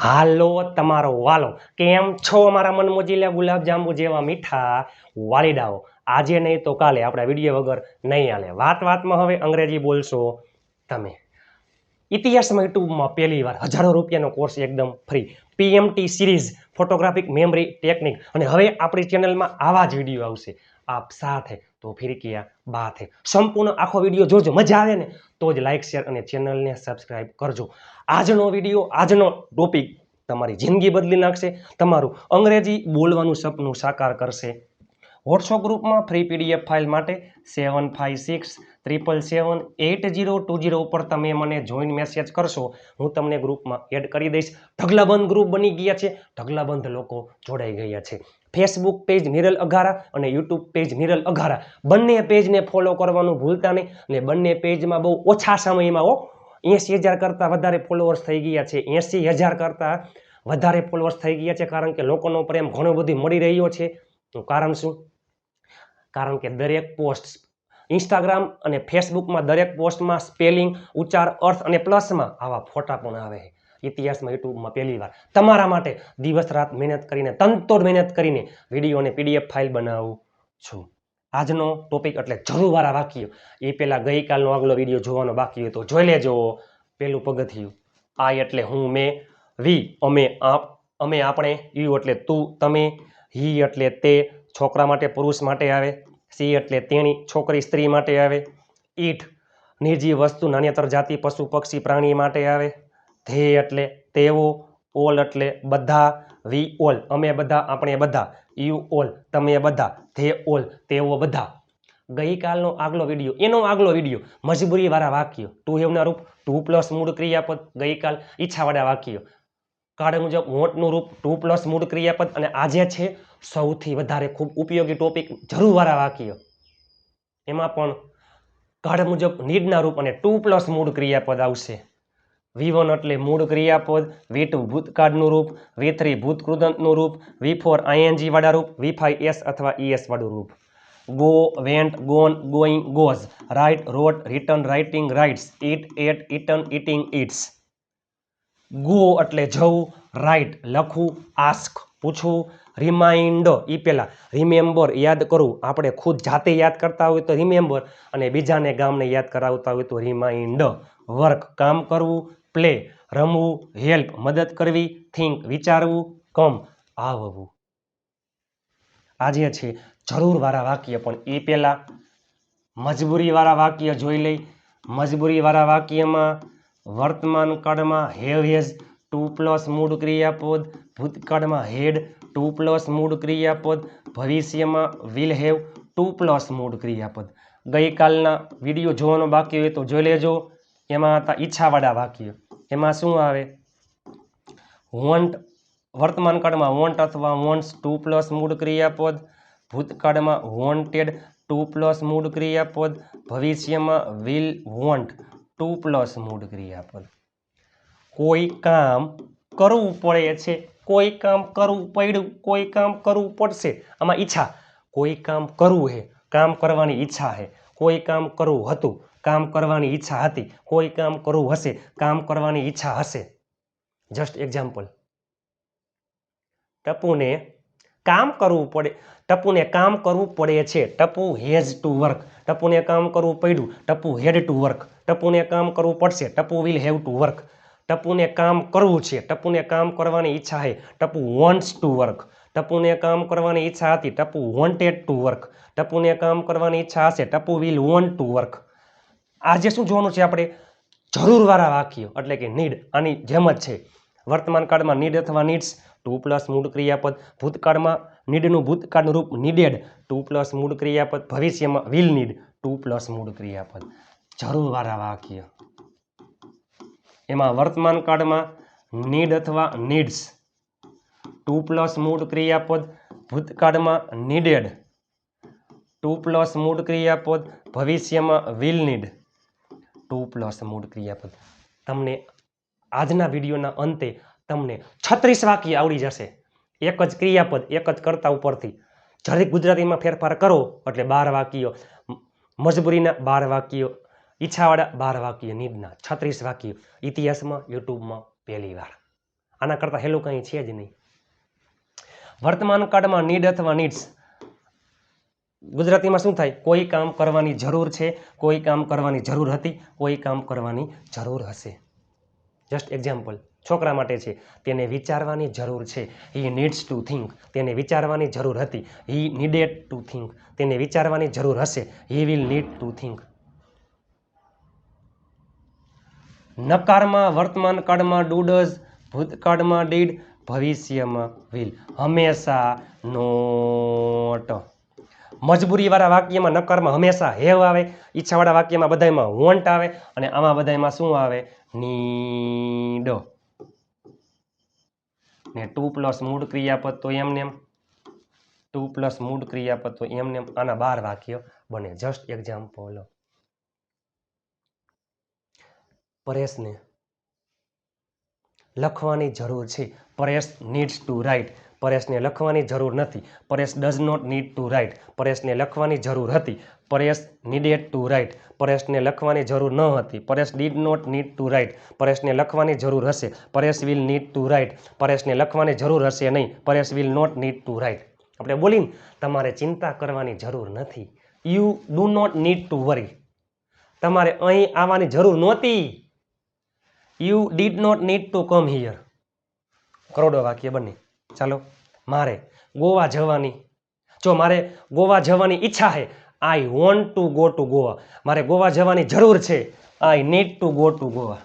હાલો તમારો વાલો કેમ છો અમારા મનમોજીલા ગુલાબજાંબુ જેવા મીઠા વાલીડાઓ આજે નહીં તો કાલે આપણા વિડીયો વગર નહીં હાલે વાતમાં હવે અંગ્રેજી બોલશો તમે ઇતિહાસમાં યુટ્યુબમાં પહેલી વાર હજારો રૂપિયાનો કોર્સ એકદમ free PMT series photographic memory technique અને હવે આપણી ચેનલમાં આવા જ વિડીયો આવશે આપ સાથે તો ફિર કિયા બાત હે સંપૂર્ણ આખો વિડીયો જોજો મજા આવે ને તો જ લાઈક શેર અને ચેનલને સબસ્ક્રાઇબ કરજો આજનો વિડીયો આજનો ટોપિક તમારી જિંદગી બદલી નાખશે તમારું અંગ્રેજી બોલવાનું સપનું સાકાર કરશે વોટ્સઅપ ગ્રુપમાં ફ્રી પીડીએફ ફાઇલ માટે 7563778020 ઉપર તમે મને જોઈન મેસેજ કરશો હું તમને ગ્રુપમાં એડ કરી દઈશ ઢગલાબંધ ગ્રુપ બની ગયા છે ઢગલાબંધ લોકો જોડાઈ ગયા છે ફેસબુક પેજ નિરલ અઘારા અને યુટ્યુબ પેજ નિરલ અઘારા બંને પેજને ફોલો કરવાનું ભૂલતા નહીં અને બંને પેજમાં બહુ ઓછા સમયમાં 80,000 કરતાં વધારે ફોલોઅર્સ થઈ ગયા છે 80,000 કરતાં વધારે ફોલોઅર્સ થઈ ગયા છે કારણ કે લોકોનો પ્રેમ ઘણો બધો મળી રહ્યો છે કારણ શું કારણ કે દરેક પોસ્ટ ઇન્સ્ટાગ્રામ અને ફેસબુકમાં દરેક પોસ્ટમાં સ્પેલિંગ ઉચ્ચાર અર્થ અને પ્લસમાં આવા ફોટા પણ આવે છે ઇતિહાસમાં યુટ્યુબમાં પહેલી વાર તમારા માટે દિવસ રાત મહેનત કરીને તનતોડ મહેનત કરીને વિડીયો અને પીડીએફ ફાઇલ બનાવું છું આજનો ટોપિક એટલે જરૂરવાળા વાક્ય એ પહેલાં ગઈકાલનો આગલો વિડીયો જોવાનો બાકી હોય તો જોઈ લેજો પહેલું પગથિયું આઈ એટલે હું મેં વી અમે આપણે યુ એટલે તું તમે હી એટલે તે છોકરા માટે પુરુષ માટે આવે સી એટલે તેણી છોકરી સ્ત્રી માટે આવે ઈટ નિર્જીવ વસ્તુ નાન્યતર જાતિ પશુ પક્ષી પ્રાણી માટે આવે ધે એટલે તેઓ ઓલ એટલે બધા વી ઓલ અમે બધા આપણે બધા યુ ઓલ તમે બધા ધે ઓલ તેઓ બધા ગઈકાલનો આગલો વિડીયો એનો આગલો વિડીયો મજબૂરીવાળા વાક્યો ટુ હેવના રૂપ ટુ પ્લસ મૂળ ક્રિયાપદ ગઈકાલ ઈચ્છાવાળા વાક્યો કાર્ડ મુજબ વોન્ટનું રૂપ ટુ પ્લસ મૂળ ક્રિયાપદ અને આજે છે સૌથી વધારે ખૂબ ઉપયોગી ટોપિક જરૂરવાળા વાક્ય એમાં પણ કાર્ડ મુજબ નીડના રૂપ અને ટુ પ્લસ મૂળ ક્રિયાપદ આવશે V1 એટલે મૂળ ક્રિયાપદ V2 ભૂતકાળનું રૂપ V3 ભૂતકૃદંતનું રૂપ V4 ING વાળા રૂપ V5 S અથવા ES વાળું રૂપ go went gone going goes write wrote written writing writes eat ate eaten eating eats go એટલે જવું રાઇટ લખવું આસ્ક પૂછવું રિમાઇન્ડ એ પહેલાં રિમેમ્બર યાદ કરવું આપણે ખુદ જાતે યાદ કરતા હોય તો રિમેમ્બર અને બીજાને ગામને યાદ કરાવતા હોય તો રિમાઇન્ડ વર્ક કામ કરવું પ્લે રમવું હેલ્પ મદદ કરવી થિંક વિચારવું કમ આવવું આજે છે જરૂરવાળા વાક્ય પણ એ પહેલાં મજબૂરીવાળા વાક્ય જોઈ લઈ મજબૂરીવાળા વાક્યમાં વર્તમાન કાળમાં હેવ હેઝ ટુ પ્લસ મૂળ ક્રિયાપદ ભૂતકાળમાં હેડ ટુ પ્લસ મૂળ ક્રિયાપદ ભવિષ્યમાં વિલ હેવ ટુ પ્લસ મૂળ ક્રિયાપદ ગઈકાલના વિડીયો જોવાનો બાકી હોય તો જોઈ લેજો એમાં હતા ઈચ્છાવાળા વાક્ય એમાં શું આવે વોન્ટ વર્તમાન કાળમાં વોન્ટ અથવા વોન્ટ્સ ટુ પ્લસ મૂળ ક્રિયાપદ ભૂતકાળમાં વોન્ટેડ ટુ પ્લસ મૂળ ક્રિયાપદ ભવિષ્યમાં વિલ વોન્ટ ટુ પ્લસ મૂળ ક્રિયાપદ કોઈ કામ કરવું પડે છે કોઈ કામ કરવું પડ્યું કોઈ કામ કરવું પડશે આમાં ઈચ્છા કોઈ કામ કરવું છે કામ કરવાની ઈચ્છા છે કોઈ કામ કરવું હતું કામ કરવાની ઈચ્છા હતી કોઈ કામ કરવું હશે કામ કરવાની ઈચ્છા હશે જસ્ટ એક્ઝામ્પલ ટપુને કામ કરવું પડે ટપુને કામ કરવું પડે છે ટપુ હેઝ ટુ વર્ક ટપુને કામ કરવું પડ્યું ટપુ હેડ ટુ વર્ક ટપુને કામ કરવું પડશે Tapu will have to work ટપુને કામ કરવું છે ટપુને કામ કરવાની ઈચ્છા છે ટપુ વોન્ટ્સ ટુ વર્ક ટપુને કામ કરવાની ઈચ્છા હતી ટપુ વોન્ટેડ ટુ વર્ક ટપુને કામ કરવાની ઈચ્છા હશે Tapu will want to work આજે શું જોવાનું છે આપણે જરૂરવાળા વાક્યો એટલે કે નીડ આની જેમ જ છે વર્તમાન કાળમાં નીડ અથવા નીડ્સ ટુ પ્લસ મૂળ ક્રિયાપદ ભૂતકાળમાં નીડનું ભૂતકાળનું રૂપ નીડેડ ટુ પ્લસ મૂળ ક્રિયાપદ ભવિષ્યમાં વિલ નીડ ટુ પ્લસ મૂળ ક્રિયાપદ જરૂરવાળા વાક્ય એમાં વર્તમાન કાળમાં નીડ અથવા નીડ્સ ટુ પ્લસ મૂળ ક્રિયાપદ ભૂતકાળમાં નીડેડ ટુ પ્લસ મૂળ ક્રિયાપદ ભવિષ્યમાં વિલ નીડ ટુ પ્લસ મૂળ ક્રિયાપદ તમને આજના વિડીયોના અંતે તમને 36 વાક્ય આવડી જશે એક જ ક્રિયાપદ એક જ કર્તા ઉપરથી જરીક ગુજરાતીમાં ફેરફાર કરો એટલે 12 વાક્યો મજબૂરીના 12 વાક્યો ઈચ્છાવાળા 12 વાક્ય નીડના 36 વાક્ય ઇતિહાસમાં યુટ્યુબમાં પહેલી વાર આના કરતાં હેલું કંઈ છે જ નહીં. વર્તમાન કાળમાં નીડ અથવા નીડ્સ ગુજરાતીમાં શું થાય? કોઈ કામ કરવાની જરૂર છે, કોઈ કામ કરવાની જરૂર હતી, કોઈ કામ કરવાની જરૂર હશે. જસ્ટ એક્ઝામ્પલ છોકરા માટે છે, તેને વિચારવાની જરૂર છે, હી નીડ્સ ટુ થિંક. તેને વિચારવાની જરૂર હતી, હી નીડેડ ટુ થિંક. તેને વિચારવાની જરૂર હશે, he will need to think. નકારમાં વર્તમાન કાળમાં ડુ ડઝ, ભૂતકાળમાં ડીડ, ભવિષ્યમાં વિલ. હંમેશા નોટ. મજબૂરીવાળા વાક્યમાં નકારમાં હંમેશા હેવ આવે, ઈચ્છાવાળા વાક્યમાં બધામાં વોન્ટ આવે, અને આમાં બધામાં શું આવે? નીડ. ને 2 + મૂળ ક્રિયાપદ તો એમને 2 + મૂળ ક્રિયાપદ તો એમને આના 12 વાક્ય બને. Just example. પરેશને લખવાની જરૂર છે, પરેશ નીડ્સ ટુ રાઇટ. પરેશને લખવાની જરૂર નથી, Paresh does not need to write. પરેશને લખવાની જરૂર હતી, પરેશ નીડેડ ટુ રાઇટ. પરેશને લખવાની જરૂર ન હતી, Paresh did not need to write. પરેશને લખવાની જરૂર હશે, Paresh will need to write. પરેશને લખવાની જરૂર હશે નહીં, Paresh will not need to write. આપણે બોલીને તમારે ચિંતા કરવાની જરૂર નથી. You do not need to વરી. તમારે અહીં આવવાની જરૂર નહોતી. You did not need to come here. કરોડો વાક્ય બને. ચાલો, મારે ગોવા જવાની, જો મારે ગોવા જવાની ઈચ્છા છે, આઈ want to go to Goa. મારે ગોવા જવાની જરૂર છે, I need to go to Goa.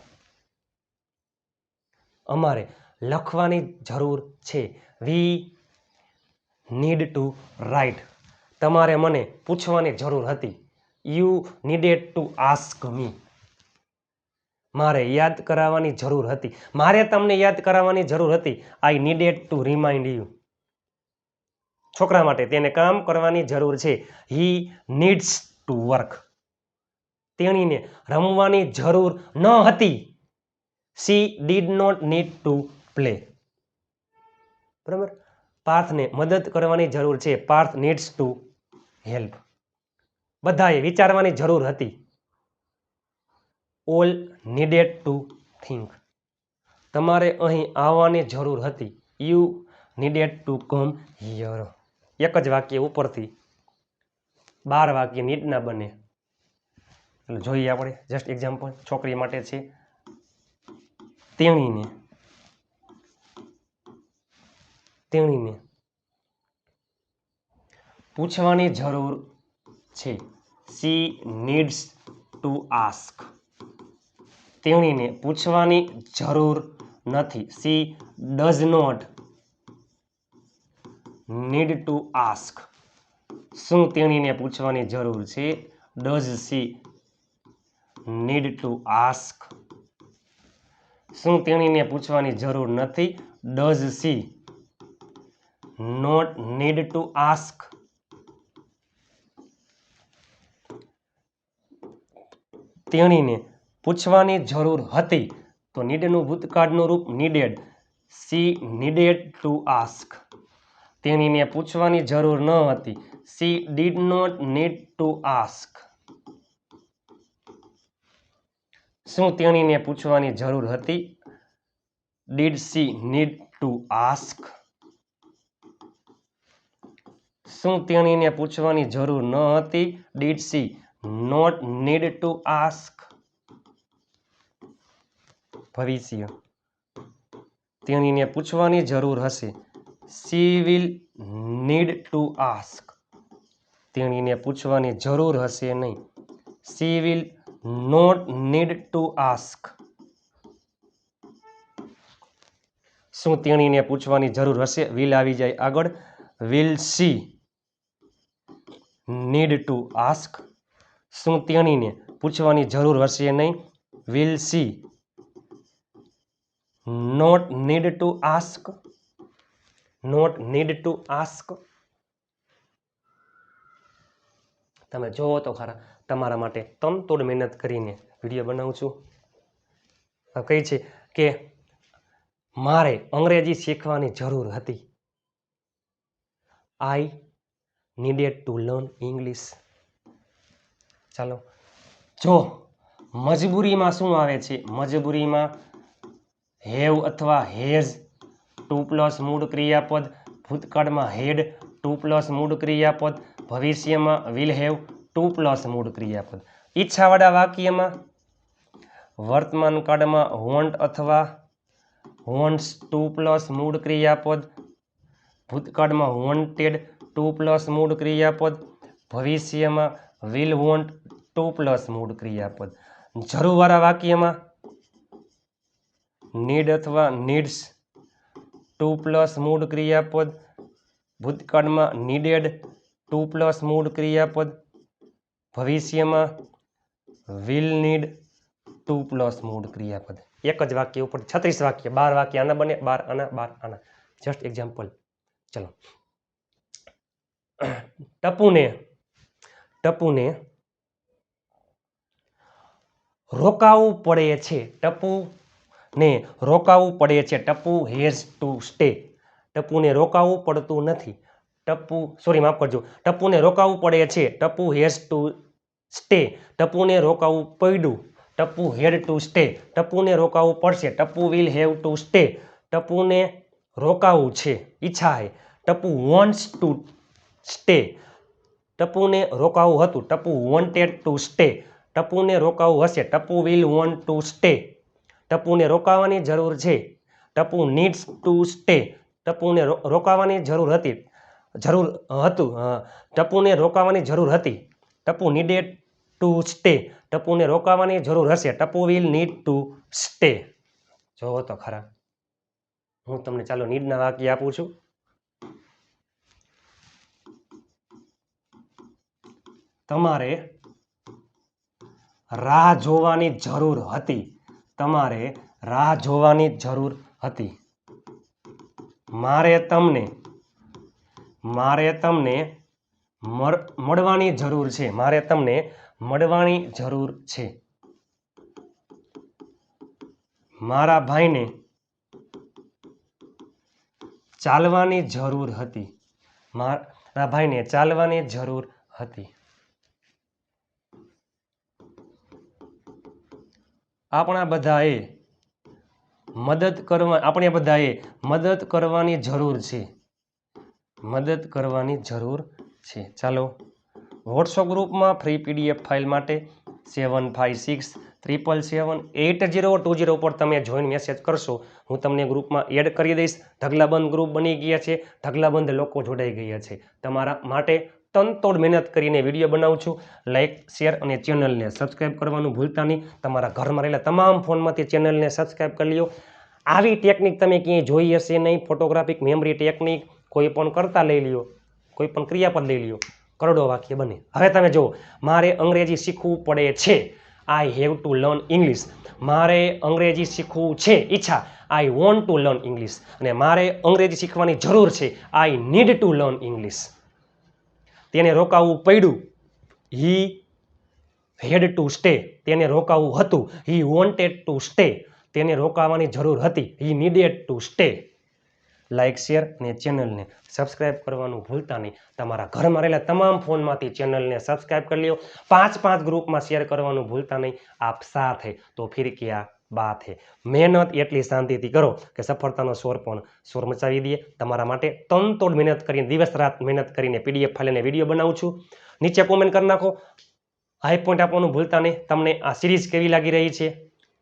અમારે લખવાની જરૂર છે, વી નીડ ટુ રાઇટ. તમારે મને પૂછવાની જરૂર હતી, you needed to ask me. મારે યાદ કરાવવાની જરૂર હતી, મારે તમને યાદ કરાવવાની જરૂર હતી, આઈ નીડેડ ટુ રિમાઇન્ડ યુ. છોકરા માટે તેને કામ કરવાની જરૂર છે, હી નીડ્સ ટુ વર્ક. તેણીને રમવાની જરૂર ન હતી, she did not need to play. બરાબર. પાર્થને મદદ કરવાની જરૂર છે, પાર્થ નીડ્સ ટુ હેલ્પ. બધાએ વિચારવાની જરૂર હતી, ઓલ નીડેડ ટુ થિંક. તમારે અહીં આવવાની જરૂર હતી, you needed to come here. એક જ વાક્ય ઉપરથી 12 વાક્ય નીડના બને. એટલે જોઈએ આપણે જસ્ટ એક્ઝામ્પલ. છોકરી માટે છે, તેણીને પૂછવાની જરૂર છે, શી નીડ્સ ટુ આસ્ક. તેણીને પૂછવાની જરૂર નથી, she does not need to ask. શું તેણીને પૂછવાની જરૂર છે, does she need to ask. શું તેણીને પૂછવાની જરૂર નથી, does she not need to ask. તેણીને પૂછવાની જરૂર હતી, તો નીડનું ભૂતકાળનું રૂપ needed, she needed to ask. તેણીને પૂછવાની જરૂર ન હતી, she did not need to ask. શું તેણીને પૂછવાની જરૂર હતી, did she need to ask. શું તેણીને પૂછવાની જરૂર ન હતી, did she not need to ask. ભવિષ્ય. તેણીને પૂછવાની જરૂર હશે, she will need to ask. તેણીને પૂછવાની જરૂર હશે નહીં, she will not need to ask. શું તેણીને પૂછવાની જરૂર હશે, વિલ આવી જાય આગળ, will she need to ask. શું તેણીને પૂછવાની જરૂર હશે નહીં, will she not need to ask. Not need to ask. તમે જોવો તો ખરા, તમારા માટે તનતોડ મહેનત કરીને વિડીયો બનાવું છું. કઈ છે કે મારે અંગ્રેજી શીખવાની જરૂર હતી, આઈ નીડેડ ટુ લર્ન ઇંગ્લિશ. ચાલો, જો મજબૂરીમાં શું આવે છે, મજબૂરીમાં હેવ અથવા હેઝ ટુ પ્લસ મૂળ ક્રિયાપદ, ભૂતકાળમાં હેડ ટુ પ્લસ મૂળ ક્રિયાપદ, ભવિષ્યમાં વિલ હેવ ટુ પ્લસ મૂળ ક્રિયાપદ. ઈચ્છાવાળા વાક્યમાં વર્તમાન કાળમાં વોન્ટ અથવા વોન્ટ્સ ટુ પ્લસ મૂળ ક્રિયાપદ, ભૂતકાળમાં વોન્ટેડ ટુ પ્લસ મૂળ ક્રિયાપદ, ભવિષ્યમાં વિલ વોન્ટ ટુ પ્લસ મૂળ ક્રિયાપદ. જરૂરવાળા વાક્યમાં નીડ અથવા નીડ્સ ટુ પ્લસ મૂળ ક્રિયાપદ, ભૂતકાળમાં નીડેડ ટુ પ્લસ મૂળ ક્રિયાપદ, ભવિષ્યમાં વિલ નીડ ટુ પ્લસ મૂળ ક્રિયાપદ. એક જ વાક્ય ઉપર 36 વાક્ય, 12 વાક્ય આના બને, 12 આના, 12 આના. Just example. ચલો, ટપુને રોકાવું પડે છે. ટપુને રોકાવું પડે છે. Tapu has to stay. ટપુને રોકાવું પડતું નથી. માફ કરજો. ટપુને રોકાવું પડે છે. Tapu has to stay. ટપુને રોકાવું પડ્યું. Tapu had to stay. ટપુને રોકાવું પડશે. Tapu will have to stay. ટપુને રોકાવું છે, ઈચ્છા હે. Tapu wants to stay. ટપુને રોકાવું હતું. Tapu wanted to stay. ટપુને રોકાવું હશે. Tapu will want two stay. ટપુને રોકાવાની જરૂર છે. Tapu needs to stay. ટપુને રોકાવાની જરૂર હતી. ટપુને રોકાવાની જરૂર હતી. Tapu needed to stay. ટપુને રોકાવાની જરૂર હશે. Tapu will need to stay. જોવો તો ખરા. હું તમને ચાલો નીડના વાક્ય આપું છું. તમારે રાહ જોવાની જરૂર હતી. તમારે રાહ જોવાની જરૂર હતી. મારે તમને મળવાની જરૂર છે. મારે તમને મળવાની જરૂર છે. મારા ભાઈને ચાલવાની જરૂર હતી. મારા ભાઈને ચાલવાની જરૂર હતી. આપણે બધાએ મદદ કરવાની જરૂર છે. મદદ કરવાની જરૂર છે. ચાલો, વોટ્સઅપ ગ્રુપમાં ફ્રી PDF ફાઇલ માટે 7563778020 પર તમે જોઈન મેસેજ કરશો. હું તમને ગ્રુપમાં એડ કરી દઈશ. ઢગલાબંધ ગ્રુપ બની ગયા છે. ઢગલાબંધ લોકો જોડાઈ ગયા છે. તમારા માટે તનતોડ મહેનત કરીને વિડીયો બનાવું છું. લાઇક, શેર અને ચેનલને સબસ્ક્રાઈબ કરવાનું ભૂલતા નહીં. તમારા ઘરમાં રહેલા તમામ ફોનમાંથી ચેનલને સબસ્ક્રાઈબ કરી લ્યો. આવી ટેકનિક તમે ક્યાંય જોઈ હશે નહીં. ફોટોગ્રાફિક મેમરી ટેકનિક કોઈ પણ કરતા લઈ લ્યો, કોઈ પણ ક્રિયાપદ લઈ લ્યો, કરોડો વાક્ય બને. હવે તમે જુઓ, મારે અંગ્રેજી શીખવું પડે છે. I have to learn English. મારે અંગ્રેજી શીખવું છે, ઈચ્છા. I want to learn English. અને મારે અંગ્રેજી શીખવાની જરૂર છે. I need to learn English. તેને રોકાવું પડ્યું. He had to stay. તેને રોકાવું હતું. He wanted to stay. તેને રોકાવાની જરૂર હતી. He needed to stay. Like, share અને ચેનલને સબસ્ક્રાઇબ કરવાનું ભૂલતા નહીં. તમારા ઘરમાં રહેલા તમામ ફોનમાંથી ચેનલને સબસ્ક્રાઇબ કરી લ્યો. 5 ગ્રુપમાં શેર કરવાનું ભૂલતા નહીં. આપ સાથ હે તો ફિર ક્યાં બાત હે. મહેનત એટલી શાંતિથી કરો કે સફળતાનો શોર મચાવી દઈએ. તમારા માટે તનતોડ મહેનત કરીને, દિવસ રાત મહેનત કરીને PDF ફાઇલ અને વિડીયો બનાવું છું. નીચે કોમેન્ટ કરી નાખો. હાઈ પોઈન્ટ આપવાનું ભૂલતા નહીં. તમને આ સિરીઝ કેવી લાગી રહી છે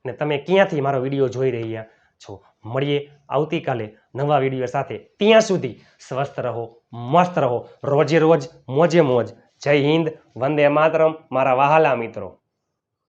ને તમે ક્યાંથી મારો વિડીયો જોઈ રહ્યા છો. મળીએ આવતીકાલે નવા વિડીયો સાથે. ત્યાં સુધી સ્વસ્થ રહો, મસ્ત રહો, રોજે રોજ મોજે મોજ. જય હિન્દ, વંદે માતરમ મારા વહાલા મિત્રો.